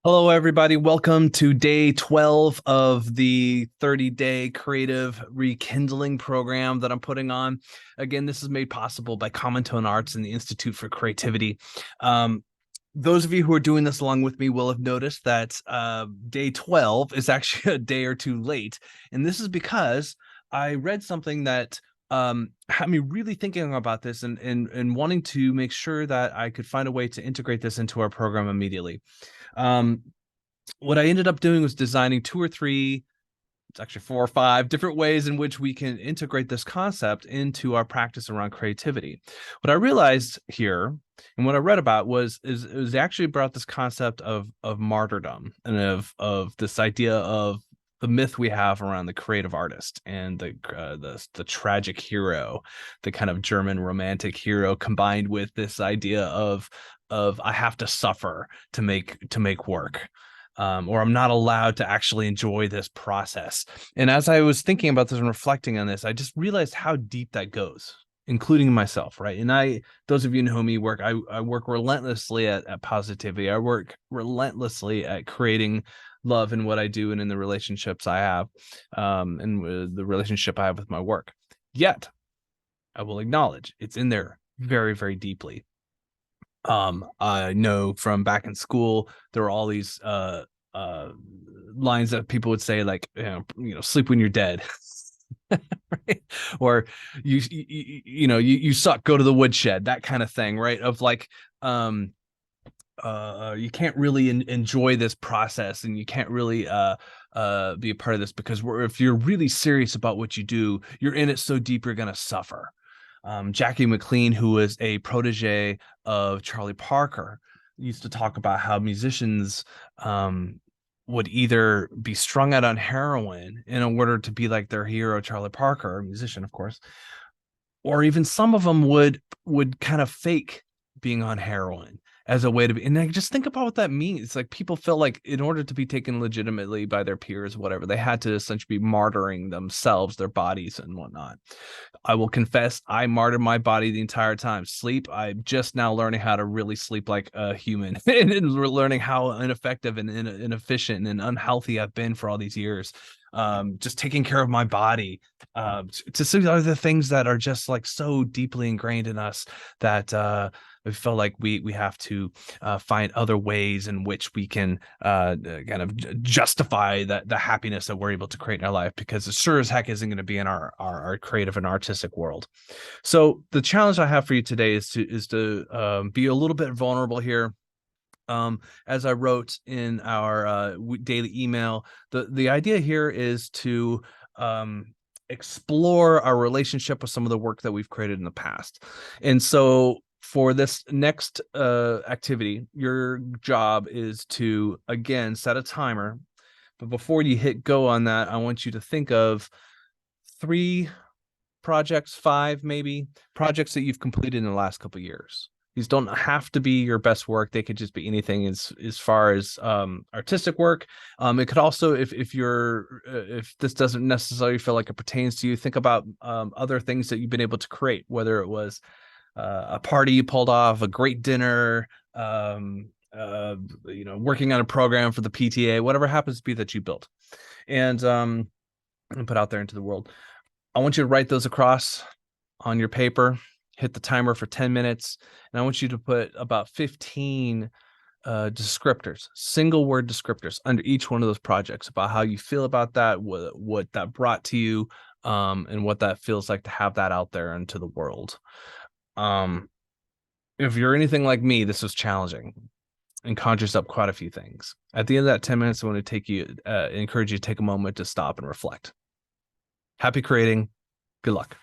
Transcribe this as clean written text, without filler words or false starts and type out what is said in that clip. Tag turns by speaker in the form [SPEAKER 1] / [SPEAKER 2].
[SPEAKER 1] Hello, everybody. Welcome to day 12 of the 30-day creative rekindling program that I'm putting on. Again, this is made possible by Common Tone Arts and the Institute for Creativity. Those of you who are doing this along with me will have noticed that day 12 is actually a day or two late. And this is because I read something that had me really thinking about this and wanting to make sure that I could find a way to integrate this into our program immediately. Um, what I ended up doing was designing two or three, it's actually four or five different ways in which we can integrate this concept into our practice around creativity. What I realized here and what I read about was it was actually about this concept of martyrdom and of this idea of the myth we have around the creative artist and the tragic hero, the kind of German romantic hero, combined with this idea of I have to suffer to make work. Or I'm not allowed to actually enjoy this process. And as I was thinking about this and reflecting on this, I just realized how deep that goes, including myself, right? And those of you who know me, I work relentlessly at positivity. I work relentlessly at creating love in what I do and in the relationships I have, and the relationship I have with my work. Yet, I will acknowledge it's in there very, very deeply. I know from back in school, there were all these lines that people would say, like, sleep when you're dead. Right? Or you suck, go to the woodshed, that kind of thing, right? Of like, you can't really enjoy this process, and you can't really be a part of this because if you're really serious about what you do, you're in it so deep you're gonna suffer. Jackie McLean, who was a protege of Charlie Parker, used to talk about how musicians would either be strung out on heroin in order to be like their hero, Charlie Parker, a musician, of course, or even some of them would kind of fake being on heroin as a way to be. And I just think about what that means. It's like people feel like in order to be taken legitimately by their peers, whatever, they had to essentially be martyring themselves, their bodies and whatnot. I will confess, I martyred my body the entire time. Sleep, I'm just now learning how to really sleep like a human and learning how ineffective and inefficient and unhealthy I've been for all these years. Just taking care of my body, to see other things that are just like so deeply ingrained in us that we feel like we have to find other ways in which we can kind of justify the happiness that we're able to create in our life, because it sure as heck isn't going to be in our creative and artistic world. So the challenge I have for you today is to be a little bit vulnerable here. As I wrote in our daily email, the idea here is to explore our relationship with some of the work that we've created in the past. And so for this next activity, your job is to, again, set a timer. But before you hit go on that, I want you to think of 3 projects, 5 maybe, projects that you've completed in the last couple of years. These don't have to be your best work. They could just be anything as far as artistic work. It could also, if this doesn't necessarily feel like it pertains to you, think about other things that you've been able to create, whether it was a party you pulled off, a great dinner, working on a program for the PTA, whatever happens to be that you built and put out there into the world. I want you to write those across on your paper, hit the timer for 10 minutes, and I want you to put about 15 descriptors, single word descriptors under each one of those projects about how you feel about that, what that brought to you, and what that feels like to have that out there into the world. If you're anything like me, this was challenging and conjures up quite a few things. At the end of that 10 minutes, I want to encourage you to take a moment to stop and reflect. Happy creating. Good luck.